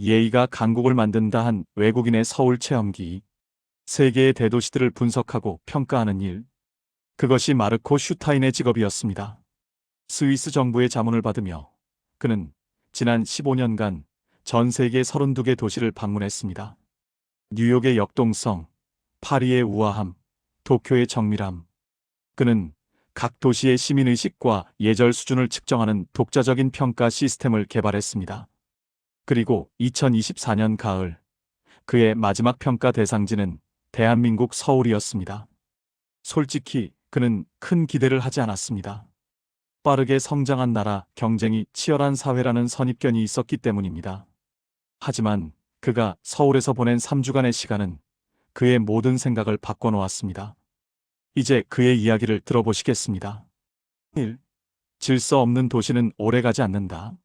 예의가 강국을 만든다 한 외국인의 서울 체험기. 세계의 대도시들을 분석하고 평가하는 일. 그것이 마르코 슈타인의 직업이었습니다. 스위스 정부의 자문을 받으며 그는 지난 15년간 전 세계 32개 도시를 방문했습니다. 뉴욕의 역동성, 파리의 우아함, 도쿄의 정밀함. 그는 각 도시의 시민의식과 예절 수준을 측정하는 독자적인 평가 시스템을 개발했습니다. 그리고 2024년 가을, 그의 마지막 평가 대상지는 대한민국 서울이었습니다. 솔직히 그는 큰 기대를 하지 않았습니다. 빠르게 성장한 나라, 경쟁이 치열한 사회라는 선입견이 있었기 때문입니다. 하지만 그가 서울에서 보낸 3주간의 시간은 그의 모든 생각을 바꿔놓았습니다. 이제 그의 이야기를 들어보시겠습니다. 1. 질서 없는 도시는 오래가지 않는다.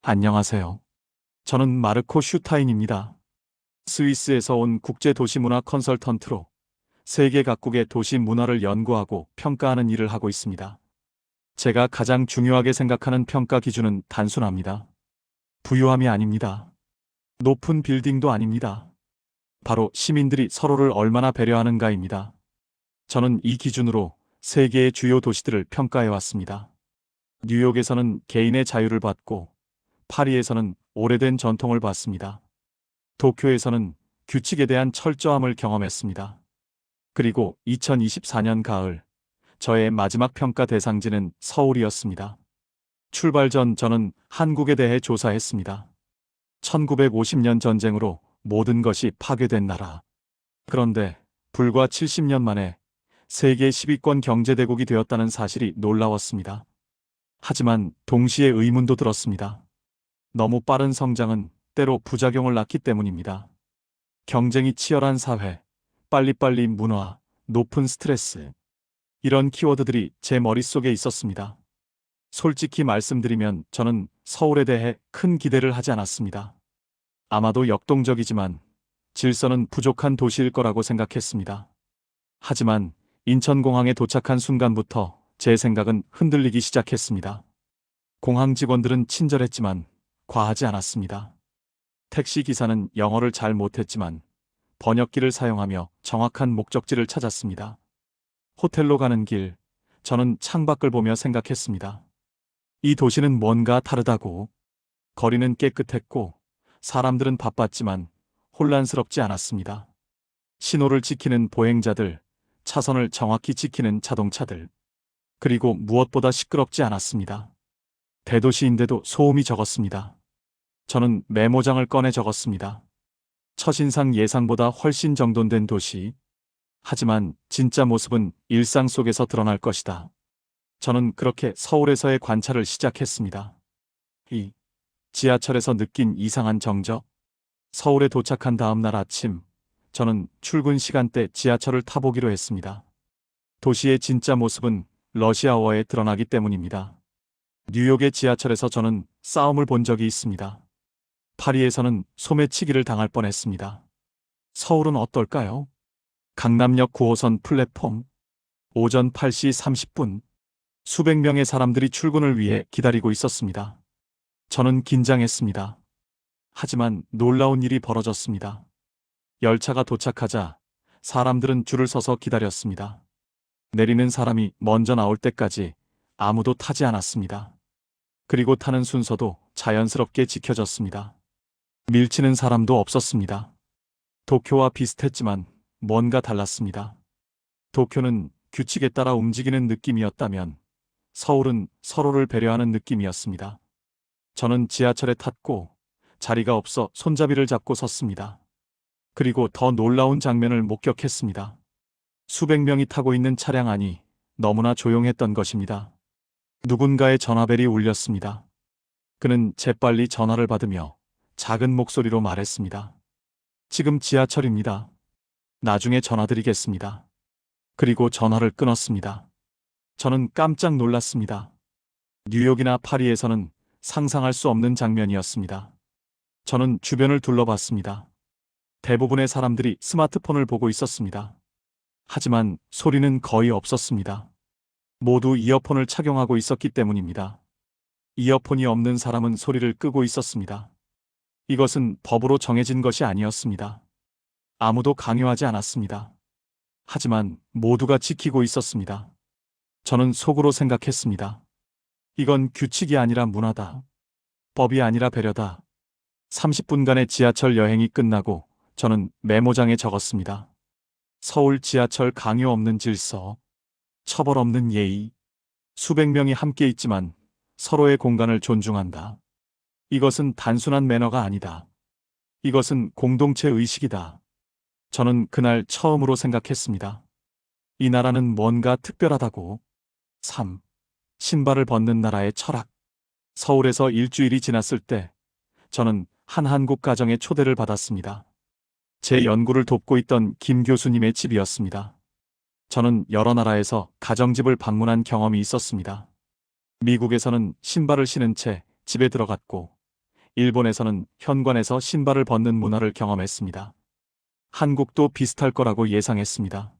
안녕하세요. 저는 마르코 슈타인입니다. 스위스에서 온 국제도시문화 컨설턴트로 세계 각국의 도시 문화를 연구하고 평가하는 일을 하고 있습니다. 제가 가장 중요하게 생각하는 평가 기준은 단순합니다. 부유함이 아닙니다. 높은 빌딩도 아닙니다. 바로 시민들이 서로를 얼마나 배려하는가입니다. 저는 이 기준으로 세계의 주요 도시들을 평가해왔습니다. 뉴욕에서는 개인의 자유를 받고 파리에서는 오래된 전통을 봤습니다. 도쿄에서는 규칙에 대한 철저함을 경험했습니다. 그리고 2024년 가을, 저의 마지막 평가 대상지는 서울이었습니다. 출발 전 저는 한국에 대해 조사했습니다. 1950년 전쟁으로 모든 것이 파괴된 나라. 그런데 불과 70년 만에 세계 10위권 경제대국이 되었다는 사실이 놀라웠습니다. 하지만 동시에 의문도 들었습니다. 너무 빠른 성장은 때로 부작용을 낳기 때문입니다. 경쟁이 치열한 사회, 빨리빨리 문화, 높은 스트레스. 이런 키워드들이 제 머릿속에 있었습니다. 솔직히 말씀드리면 저는 서울에 대해 큰 기대를 하지 않았습니다. 아마도 역동적이지만 질서는 부족한 도시일 거라고 생각했습니다. 하지만 인천공항에 도착한 순간부터 제 생각은 흔들리기 시작했습니다. 공항 직원들은 친절했지만 과하지 않았습니다. 택시 기사는 영어를 잘 못했지만 번역기를 사용하며 정확한 목적지를 찾았습니다. 호텔로 가는 길, 저는 창밖을 보며 생각했습니다. 이 도시는 뭔가 다르다고. 거리는 깨끗했고 사람들은 바빴지만 혼란스럽지 않았습니다. 신호를 지키는 보행자들, 차선을 정확히 지키는 자동차들. 그리고 무엇보다 시끄럽지 않았습니다. 대도시인데도 소음이 적었습니다. 저는 메모장을 꺼내 적었습니다. 첫인상 예상보다 훨씬 정돈된 도시. 하지만 진짜 모습은 일상 속에서 드러날 것이다. 저는 그렇게 서울에서의 관찰을 시작했습니다. 지하철에서 느낀 이상한 정적. 서울에 도착한 다음 날 아침, 저는 출근 시간대 지하철을 타보기로 했습니다. 도시의 진짜 모습은 러시아어에 드러나기 때문입니다. 뉴욕의 지하철에서 저는 싸움을 본 적이 있습니다. 파리에서는 소매치기를 당할 뻔했습니다. 서울은 어떨까요? 강남역 9호선 플랫폼. 오전 8시 30분. 수백 명의 사람들이 출근을 위해 기다리고 있었습니다. 저는 긴장했습니다. 하지만 놀라운 일이 벌어졌습니다. 열차가 도착하자 사람들은 줄을 서서 기다렸습니다. 내리는 사람이 먼저 나올 때까지 아무도 타지 않았습니다. 그리고 타는 순서도 자연스럽게 지켜졌습니다. 밀치는 사람도 없었습니다. 도쿄와 비슷했지만 뭔가 달랐습니다. 도쿄는 규칙에 따라 움직이는 느낌이었다면 서울은 서로를 배려하는 느낌이었습니다. 저는 지하철에 탔고 자리가 없어 손잡이를 잡고 섰습니다. 그리고 더 놀라운 장면을 목격했습니다. 수백 명이 타고 있는 차량 안이 너무나 조용했던 것입니다. 누군가의 전화벨이 울렸습니다. 그는 재빨리 전화를 받으며 작은 목소리로 말했습니다. 지금 지하철입니다. 나중에 전화드리겠습니다. 그리고 전화를 끊었습니다. 저는 깜짝 놀랐습니다. 뉴욕이나 파리에서는 상상할 수 없는 장면이었습니다. 저는 주변을 둘러봤습니다. 대부분의 사람들이 스마트폰을 보고 있었습니다. 하지만 소리는 거의 없었습니다. 모두 이어폰을 착용하고 있었기 때문입니다. 이어폰이 없는 사람은 소리를 끄고 있었습니다. 이것은 법으로 정해진 것이 아니었습니다. 아무도 강요하지 않았습니다. 하지만 모두가 지키고 있었습니다. 저는 속으로 생각했습니다. 이건 규칙이 아니라 문화다. 법이 아니라 배려다. 30분간의 지하철 여행이 끝나고 저는 메모장에 적었습니다. 서울 지하철 강요 없는 질서, 처벌 없는 예의. 수백 명이 함께 있지만 서로의 공간을 존중한다. 이것은 단순한 매너가 아니다. 이것은 공동체 의식이다. 저는 그날 처음으로 생각했습니다. 이 나라는 뭔가 특별하다고. 3. 신발을 벗는 나라의 철학. 서울에서 일주일이 지났을 때 저는 한 한국 가정의 초대를 받았습니다. 제 연구를 돕고 있던 김 교수님의 집이었습니다. 저는 여러 나라에서 가정집을 방문한 경험이 있었습니다. 미국에서는 신발을 신은 채 집에 들어갔고, 일본에서는 현관에서 신발을 벗는 문화를 경험했습니다. 한국도 비슷할 거라고 예상했습니다.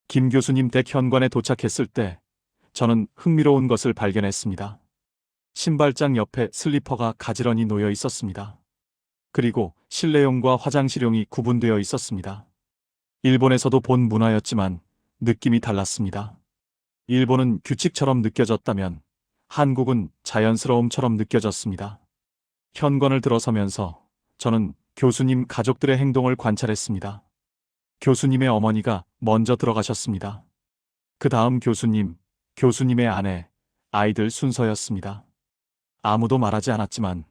김 교수님 댁 현관에 도착했을 때 저는 흥미로운 것을 발견했습니다. 신발장 옆에 슬리퍼가 가지런히 놓여 있었습니다. 그리고 실내용과 화장실용이 구분되어 있었습니다. 일본에서도 본 문화였지만 느낌이 달랐습니다. 일본은 규칙처럼 느껴졌다면 한국은 자연스러움처럼 느껴졌습니다. 현관을 들어서면서 저는 교수님 가족들의 행동을 관찰했습니다. 교수님의 어머니가 먼저 들어가셨습니다. 그 다음 교수님, 교수님의 아내, 아이들 순서였습니다. 아무도 말하지 않았지만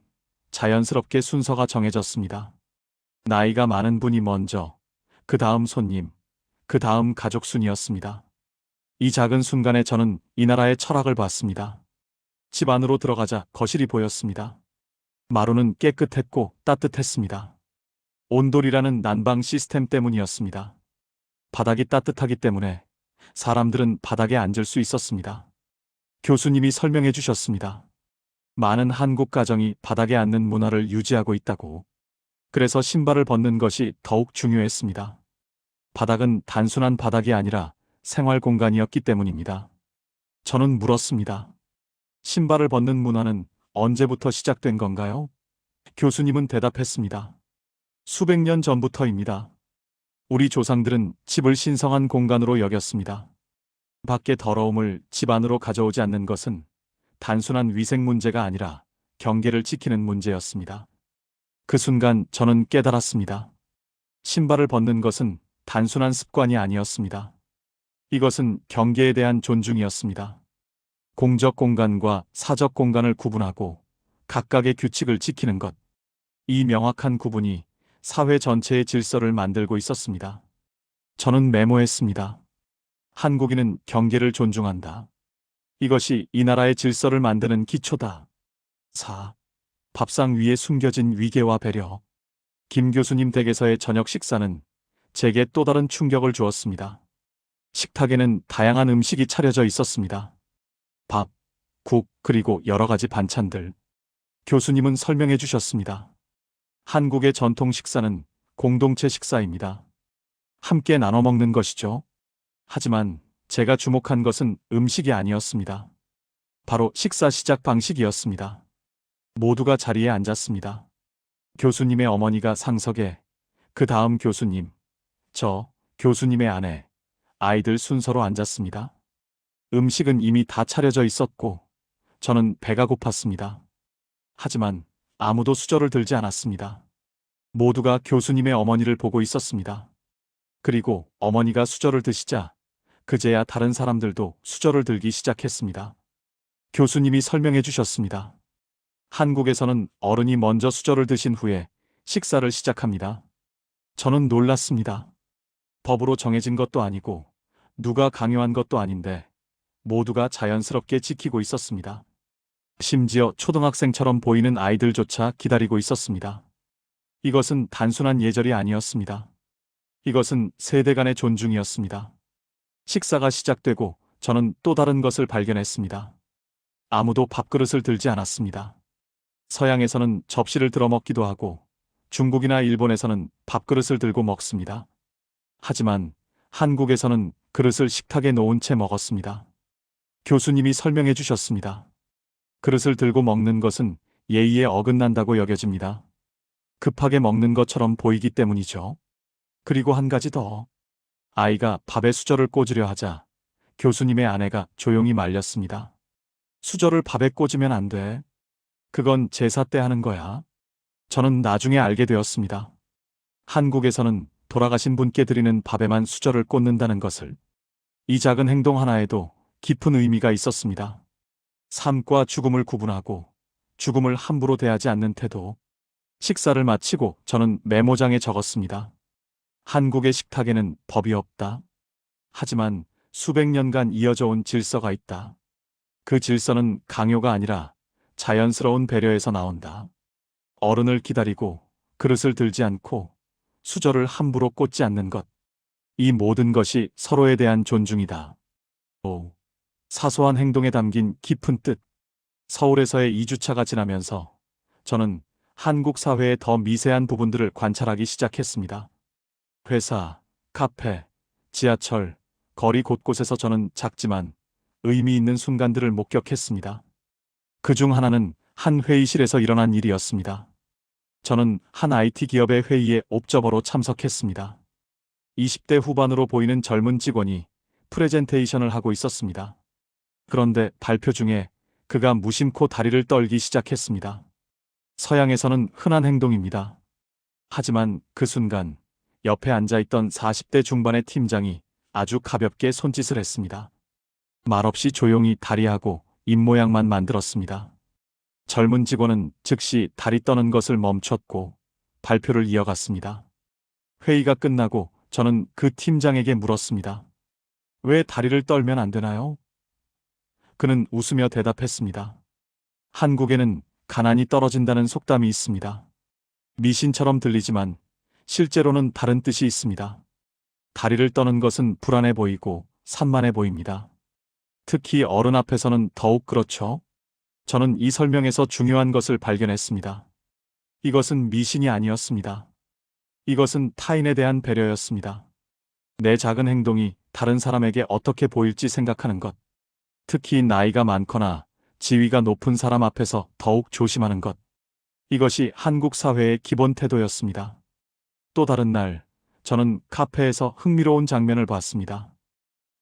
자연스럽게 순서가 정해졌습니다. 나이가 많은 분이 먼저, 그 다음 손님, 그 다음 가족 순이었습니다. 이 작은 순간에 저는 이 나라의 철학을 봤습니다. 집 안으로 들어가자 거실이 보였습니다. 마루는 깨끗했고 따뜻했습니다. 온돌이라는 난방 시스템 때문이었습니다. 바닥이 따뜻하기 때문에 사람들은 바닥에 앉을 수 있었습니다. 교수님이 설명해 주셨습니다. 많은 한국 가정이 바닥에 앉는 문화를 유지하고 있다고. 그래서 신발을 벗는 것이 더욱 중요했습니다. 바닥은 단순한 바닥이 아니라 생활 공간이었기 때문입니다. 저는 물었습니다. 신발을 벗는 문화는 언제부터 시작된 건가요? 교수님은 대답했습니다. 수백 년 전부터입니다. 우리 조상들은 집을 신성한 공간으로 여겼습니다. 밖의 더러움을 집 안으로 가져오지 않는 것은 단순한 위생 문제가 아니라 경계를 지키는 문제였습니다. 그 순간 저는 깨달았습니다. 신발을 벗는 것은 단순한 습관이 아니었습니다. 이것은 경계에 대한 존중이었습니다. 공적 공간과 사적 공간을 구분하고 각각의 규칙을 지키는 것. 이 명확한 구분이 사회 전체의 질서를 만들고 있었습니다. 저는 메모했습니다. 한국인은 경계를 존중한다. 이것이 이 나라의 질서를 만드는 기초다. 4. 밥상 위에 숨겨진 위계와 배려. 김 교수님 댁에서의 저녁 식사는 제게 또 다른 충격을 주었습니다. 식탁에는 다양한 음식이 차려져 있었습니다. 밥, 국, 그리고 여러 가지 반찬들. 교수님은 설명해 주셨습니다. 한국의 전통 식사는 공동체 식사입니다. 함께 나눠 먹는 것이죠. 하지만 제가 주목한 것은 음식이 아니었습니다. 바로 식사 시작 방식이었습니다. 모두가 자리에 앉았습니다. 교수님의 어머니가 상석에, 그 다음 교수님, 저, 교수님의 아내, 아이들 순서로 앉았습니다. 음식은 이미 다 차려져 있었고 저는 배가 고팠습니다. 하지만 아무도 수저를 들지 않았습니다. 모두가 교수님의 어머니를 보고 있었습니다. 그리고 어머니가 수저를 드시자 그제야 다른 사람들도 수저를 들기 시작했습니다. 교수님이 설명해 주셨습니다. 한국에서는 어른이 먼저 수저를 드신 후에 식사를 시작합니다. 저는 놀랐습니다. 법으로 정해진 것도 아니고 누가 강요한 것도 아닌데 모두가 자연스럽게 지키고 있었습니다. 심지어 초등학생처럼 보이는 아이들조차 기다리고 있었습니다. 이것은 단순한 예절이 아니었습니다. 이것은 세대 간의 존중이었습니다. 식사가 시작되고 저는 또 다른 것을 발견했습니다. 아무도 밥그릇을 들지 않았습니다. 서양에서는 접시를 들어 먹기도 하고 중국이나 일본에서는 밥그릇을 들고 먹습니다. 하지만 한국에서는 그릇을 식탁에 놓은 채 먹었습니다. 교수님이 설명해 주셨습니다. 그릇을 들고 먹는 것은 예의에 어긋난다고 여겨집니다. 급하게 먹는 것처럼 보이기 때문이죠. 그리고 한 가지 더. 아이가 밥에 수저를 꽂으려 하자 교수님의 아내가 조용히 말렸습니다. 수저를 밥에 꽂으면 안 돼. 그건 제사 때 하는 거야. 저는 나중에 알게 되었습니다. 한국에서는 돌아가신 분께 드리는 밥에만 수저를 꽂는다는 것을. 이 작은 행동 하나에도 깊은 의미가 있었습니다. 삶과 죽음을 구분하고 죽음을 함부로 대하지 않는 태도. 식사를 마치고 저는 메모장에 적었습니다. 한국의 식탁에는 법이 없다. 하지만 수백 년간 이어져 온 질서가 있다. 그 질서는 강요가 아니라 자연스러운 배려에서 나온다. 어른을 기다리고 그릇을 들지 않고 수저를 함부로 꽂지 않는 것. 이 모든 것이 서로에 대한 존중이다. 오, 사소한 행동에 담긴 깊은 뜻. 서울에서의 2주차가 지나면서 저는 한국 사회의 더 미세한 부분들을 관찰하기 시작했습니다. 회사, 카페, 지하철, 거리 곳곳에서 저는 작지만 의미 있는 순간들을 목격했습니다. 그중 하나는 한 회의실에서 일어난 일이었습니다. 저는 한 IT 기업의 회의에 옵저버로 참석했습니다. 20대 후반으로 보이는 젊은 직원이 프레젠테이션을 하고 있었습니다. 그런데 발표 중에 그가 무심코 다리를 떨기 시작했습니다. 서양에서는 흔한 행동입니다. 하지만 그 순간 옆에 앉아있던 40대 중반의 팀장이 아주 가볍게 손짓을 했습니다. 말없이 조용히 다리하고 입모양만 만들었습니다. 젊은 직원은 즉시 다리 떠는 것을 멈췄고 발표를 이어갔습니다. 회의가 끝나고 저는 그 팀장에게 물었습니다. 왜 다리를 떨면 안 되나요? 그는 웃으며 대답했습니다. 한국에는 가난이 떨어진다는 속담이 있습니다. 미신처럼 들리지만 실제로는 다른 뜻이 있습니다. 다리를 떠는 것은 불안해 보이고 산만해 보입니다. 특히 어른 앞에서는 더욱 그렇죠. 저는 이 설명에서 중요한 것을 발견했습니다. 이것은 미신이 아니었습니다. 이것은 타인에 대한 배려였습니다. 내 작은 행동이 다른 사람에게 어떻게 보일지 생각하는 것. 특히 나이가 많거나 지위가 높은 사람 앞에서 더욱 조심하는 것. 이것이 한국 사회의 기본 태도였습니다. 또 다른 날, 저는 카페에서 흥미로운 장면을 봤습니다.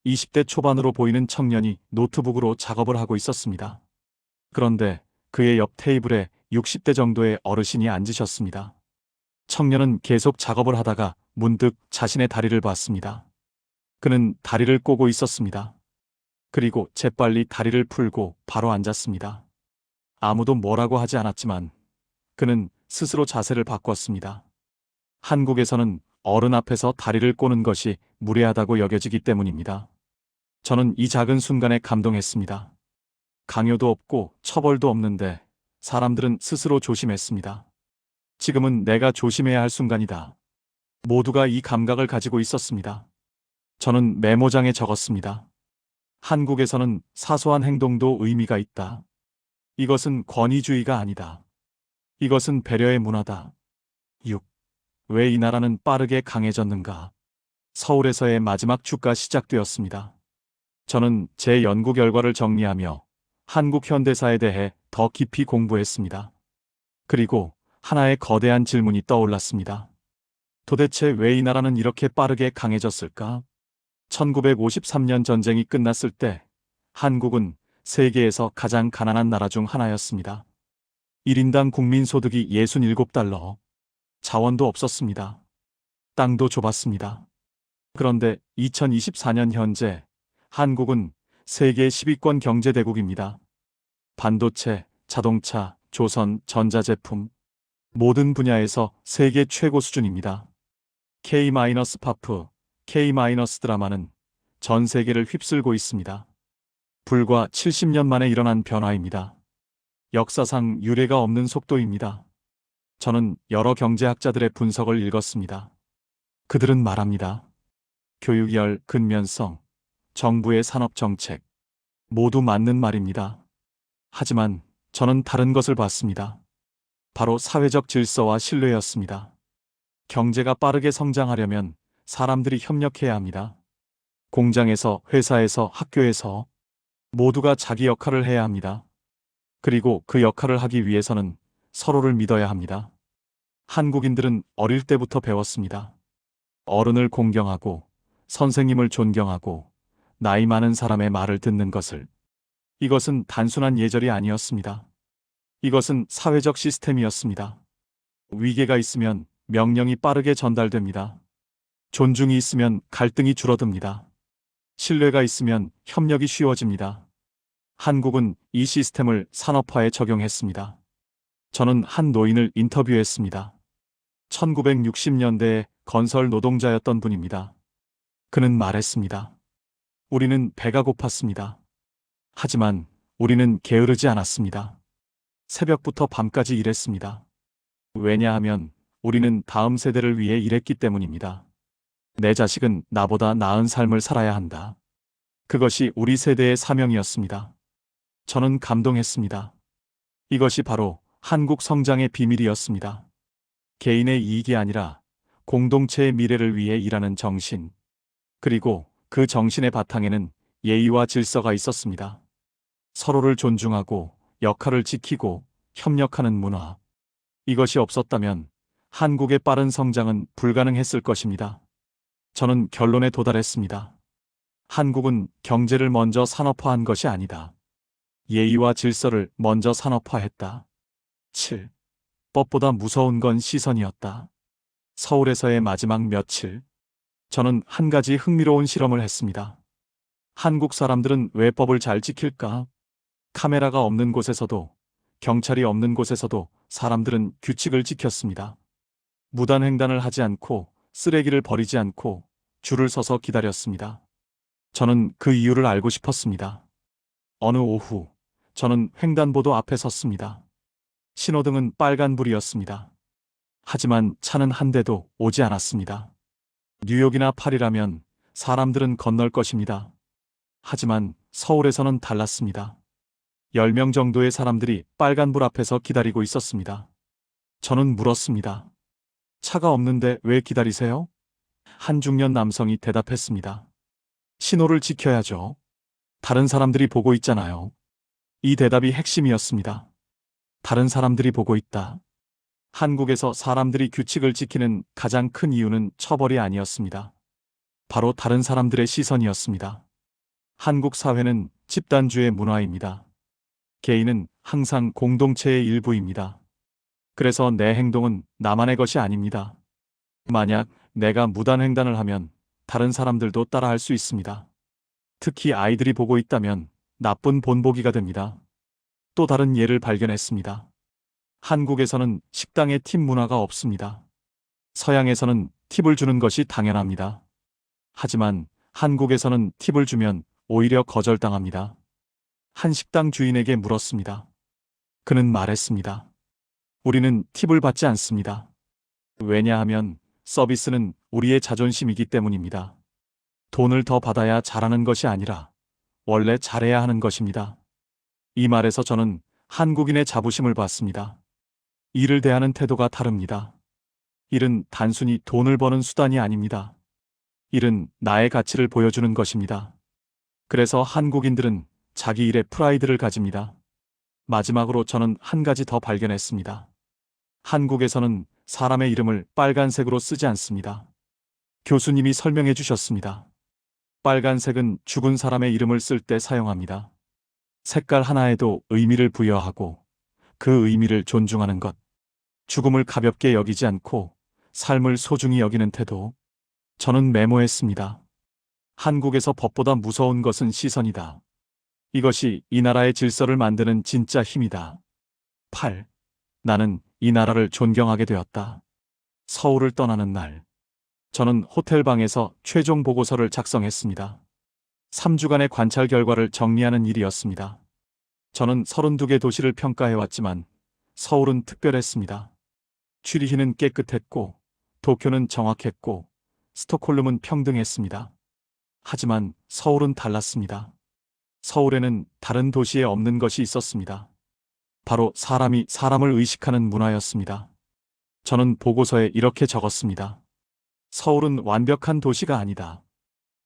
20대 초반으로 보이는 청년이 노트북으로 작업을 하고 있었습니다. 그런데 그의 옆 테이블에 60대 정도의 어르신이 앉으셨습니다. 청년은 계속 작업을 하다가 문득 자신의 다리를 봤습니다. 그는 다리를 꼬고 있었습니다. 그리고 재빨리 다리를 풀고 바로 앉았습니다. 아무도 뭐라고 하지 않았지만 그는 스스로 자세를 바꿨습니다. 한국에서는 어른 앞에서 다리를 꼬는 것이 무례하다고 여겨지기 때문입니다. 저는 이 작은 순간에 감동했습니다. 강요도 없고 처벌도 없는데 사람들은 스스로 조심했습니다. 지금은 내가 조심해야 할 순간이다. 모두가 이 감각을 가지고 있었습니다. 저는 메모장에 적었습니다. 한국에서는 사소한 행동도 의미가 있다. 이것은 권위주의가 아니다. 이것은 배려의 문화다. 6. 왜 이 나라는 빠르게 강해졌는가? 서울에서의 마지막 주가 시작되었습니다. 저는 제 연구 결과를 정리하며 한국 현대사에 대해 더 깊이 공부했습니다. 그리고 하나의 거대한 질문이 떠올랐습니다. 도대체 왜 이 나라는 이렇게 빠르게 강해졌을까? 1953년 전쟁이 끝났을 때 한국은 세계에서 가장 가난한 나라 중 하나였습니다. 1인당 국민소득이 67달러. 자원도 없었습니다. 땅도 좁았습니다. 그런데 2024년 현재 한국은 세계 10위권 경제대국입니다. 반도체, 자동차, 조선, 전자제품 모든 분야에서 세계 최고 수준입니다. K-파프, K-드라마는 전 세계를 휩쓸고 있습니다. 불과 70년 만에 일어난 변화입니다. 역사상 유례가 없는 속도입니다. 저는 여러 경제학자들의 분석을 읽었습니다. 그들은 말합니다. 교육열, 근면성, 정부의 산업정책, 모두 맞는 말입니다. 하지만 저는 다른 것을 봤습니다. 바로 사회적 질서와 신뢰였습니다. 경제가 빠르게 성장하려면 사람들이 협력해야 합니다. 공장에서, 회사에서, 학교에서 모두가 자기 역할을 해야 합니다. 그리고 그 역할을 하기 위해서는 서로를 믿어야 합니다. 한국인들은 어릴 때부터 배웠습니다. 어른을 공경하고 선생님을 존경하고 나이 많은 사람의 말을 듣는 것을. 이것은 단순한 예절이 아니었습니다. 이것은 사회적 시스템이었습니다. 위계가 있으면 명령이 빠르게 전달됩니다. 존중이 있으면 갈등이 줄어듭니다. 신뢰가 있으면 협력이 쉬워집니다. 한국은 이 시스템을 산업화에 적용했습니다. 저는 한 노인을 인터뷰했습니다. 1960년대에 건설 노동자였던 분입니다. 그는 말했습니다. 우리는 배가 고팠습니다. 하지만 우리는 게으르지 않았습니다. 새벽부터 밤까지 일했습니다. 왜냐하면 우리는 다음 세대를 위해 일했기 때문입니다. 내 자식은 나보다 나은 삶을 살아야 한다. 그것이 우리 세대의 사명이었습니다. 저는 감동했습니다. 이것이 바로 한국 성장의 비밀이었습니다. 개인의 이익이 아니라 공동체의 미래를 위해 일하는 정신. 그리고 그 정신의 바탕에는 예의와 질서가 있었습니다. 서로를 존중하고 역할을 지키고 협력하는 문화. 이것이 없었다면 한국의 빠른 성장은 불가능했을 것입니다. 저는 결론에 도달했습니다. 한국은 경제를 먼저 산업화한 것이 아니다. 예의와 질서를 먼저 산업화했다. 7. 법보다 무서운 건 시선이었다. 서울에서의 마지막 며칠, 저는 한 가지 흥미로운 실험을 했습니다. 한국 사람들은 왜 법을 잘 지킬까? 카메라가 없는 곳에서도, 경찰이 없는 곳에서도 사람들은 규칙을 지켰습니다. 무단횡단을 하지 않고, 쓰레기를 버리지 않고, 줄을 서서 기다렸습니다. 저는 그 이유를 알고 싶었습니다. 어느 오후, 저는 횡단보도 앞에 섰습니다. 신호등은 빨간불이었습니다. 하지만 차는 한 대도 오지 않았습니다. 뉴욕이나 파리라면 사람들은 건널 것입니다. 하지만 서울에서는 달랐습니다. 10명 정도의 사람들이 빨간불 앞에서 기다리고 있었습니다. 저는 물었습니다. 차가 없는데 왜 기다리세요? 한 중년 남성이 대답했습니다. 신호를 지켜야죠. 다른 사람들이 보고 있잖아요. 이 대답이 핵심이었습니다. 다른 사람들이 보고 있다. 한국에서 사람들이 규칙을 지키는 가장 큰 이유는 처벌이 아니었습니다. 바로 다른 사람들의 시선이었습니다. 한국 사회는 집단주의 문화입니다. 개인은 항상 공동체의 일부입니다. 그래서 내 행동은 나만의 것이 아닙니다. 만약 내가 무단횡단을 하면 다른 사람들도 따라할 수 있습니다. 특히 아이들이 보고 있다면 나쁜 본보기가 됩니다. 또 다른 예를 발견했습니다. 한국에서는 식당에 팁 문화가 없습니다. 서양에서는 팁을 주는 것이 당연합니다. 하지만 한국에서는 팁을 주면 오히려 거절당합니다. 한 식당 주인에게 물었습니다. 그는 말했습니다. 우리는 팁을 받지 않습니다. 왜냐하면 서비스는 우리의 자존심이기 때문입니다. 돈을 더 받아야 잘하는 것이 아니라 원래 잘해야 하는 것입니다. 이 말에서 저는 한국인의 자부심을 봤습니다. 일을 대하는 태도가 다릅니다. 일은 단순히 돈을 버는 수단이 아닙니다. 일은 나의 가치를 보여주는 것입니다. 그래서 한국인들은 자기 일에 프라이드를 가집니다. 마지막으로 저는 한 가지 더 발견했습니다. 한국에서는 사람의 이름을 빨간색으로 쓰지 않습니다. 교수님이 설명해 주셨습니다. 빨간색은 죽은 사람의 이름을 쓸 때 사용합니다. 색깔 하나에도 의미를 부여하고 그 의미를 존중하는 것. 죽음을 가볍게 여기지 않고 삶을 소중히 여기는 태도. 저는 메모했습니다. 한국에서 법보다 무서운 것은 시선이다. 이것이 이 나라의 질서를 만드는 진짜 힘이다. 8. 나는 이 나라를 존경하게 되었다. 서울을 떠나는 날, 저는 호텔방에서 최종 보고서를 작성했습니다. 3주간의 관찰 결과를 정리하는 일이었습니다. 저는 32개 도시를 평가해왔지만 서울은 특별했습니다. 취리히는 깨끗했고, 도쿄는 정확했고, 스톡홀름은 평등했습니다. 하지만 서울은 달랐습니다. 서울에는 다른 도시에 없는 것이 있었습니다. 바로 사람이 사람을 의식하는 문화였습니다. 저는 보고서에 이렇게 적었습니다. 서울은 완벽한 도시가 아니다.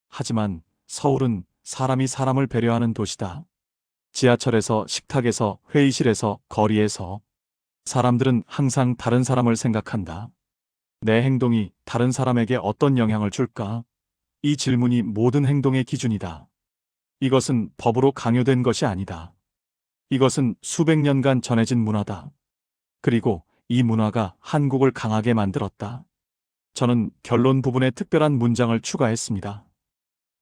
하지만 서울은 사람이 사람을 배려하는 도시다. 지하철에서, 식탁에서, 회의실에서, 거리에서 사람들은 항상 다른 사람을 생각한다. 내 행동이 다른 사람에게 어떤 영향을 줄까? 이 질문이 모든 행동의 기준이다. 이것은 법으로 강요된 것이 아니다. 이것은 수백 년간 전해진 문화다. 그리고 이 문화가 한국을 강하게 만들었다. 저는 결론 부분에 특별한 문장을 추가했습니다.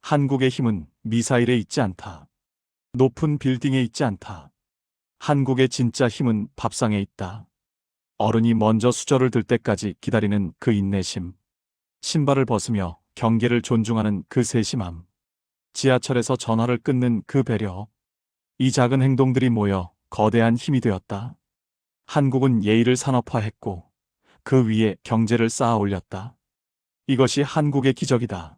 한국의 힘은 미사일에 있지 않다. 높은 빌딩에 있지 않다. 한국의 진짜 힘은 밥상에 있다. 어른이 먼저 수저를 들 때까지 기다리는 그 인내심. 신발을 벗으며 경계를 존중하는 그 세심함. 지하철에서 전화를 끊는 그 배려. 이 작은 행동들이 모여 거대한 힘이 되었다. 한국은 예의를 산업화했고 그 위에 경제를 쌓아 올렸다. 이것이 한국의 기적이다.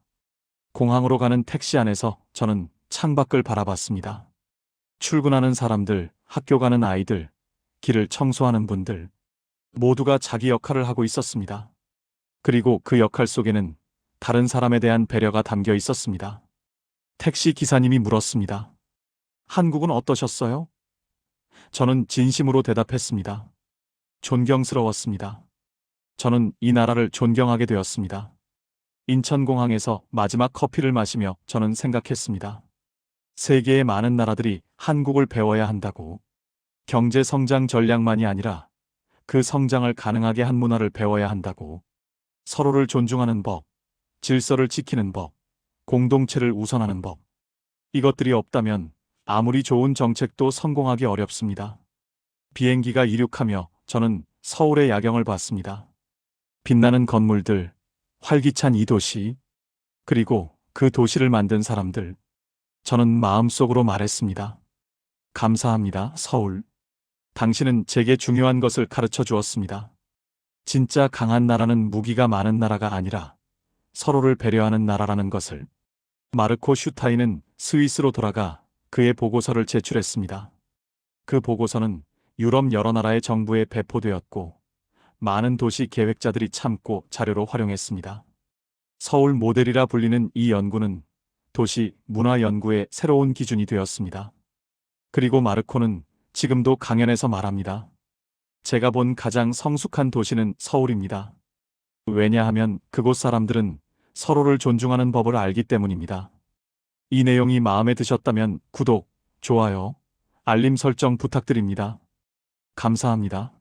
공항으로 가는 택시 안에서 저는 창밖을 바라봤습니다. 출근하는 사람들, 학교 가는 아이들, 길을 청소하는 분들, 모두가 자기 역할을 하고 있었습니다. 그리고 그 역할 속에는 다른 사람에 대한 배려가 담겨 있었습니다. 택시 기사님이 물었습니다. 한국은 어떠셨어요? 저는 진심으로 대답했습니다. 존경스러웠습니다. 저는 이 나라를 존경하게 되었습니다. 인천공항에서 마지막 커피를 마시며 저는 생각했습니다. 세계의 많은 나라들이 한국을 배워야 한다고. 경제 성장 전략만이 아니라 그 성장을 가능하게 한 문화를 배워야 한다고. 서로를 존중하는 법, 질서를 지키는 법, 공동체를 우선하는 법. 이것들이 없다면 아무리 좋은 정책도 성공하기 어렵습니다. 비행기가 이륙하며 저는 서울의 야경을 봤습니다. 빛나는 건물들, 활기찬 이 도시, 그리고 그 도시를 만든 사람들. 저는 마음속으로 말했습니다. 감사합니다, 서울. 당신은 제게 중요한 것을 가르쳐 주었습니다. 진짜 강한 나라는 무기가 많은 나라가 아니라 서로를 배려하는 나라라는 것을. 마르코 슈타인은 스위스로 돌아가 그의 보고서를 제출했습니다. 그 보고서는 유럽 여러 나라의 정부에 배포되었고 많은 도시 계획자들이 참고 자료로 활용했습니다. 서울 모델이라 불리는 이 연구는 도시 문화 연구의 새로운 기준이 되었습니다. 그리고 마르코는 지금도 강연에서 말합니다. 제가 본 가장 성숙한 도시는 서울입니다. 왜냐하면 그곳 사람들은 서로를 존중하는 법을 알기 때문입니다. 이 내용이 마음에 드셨다면 구독, 좋아요, 알림 설정 부탁드립니다. 감사합니다.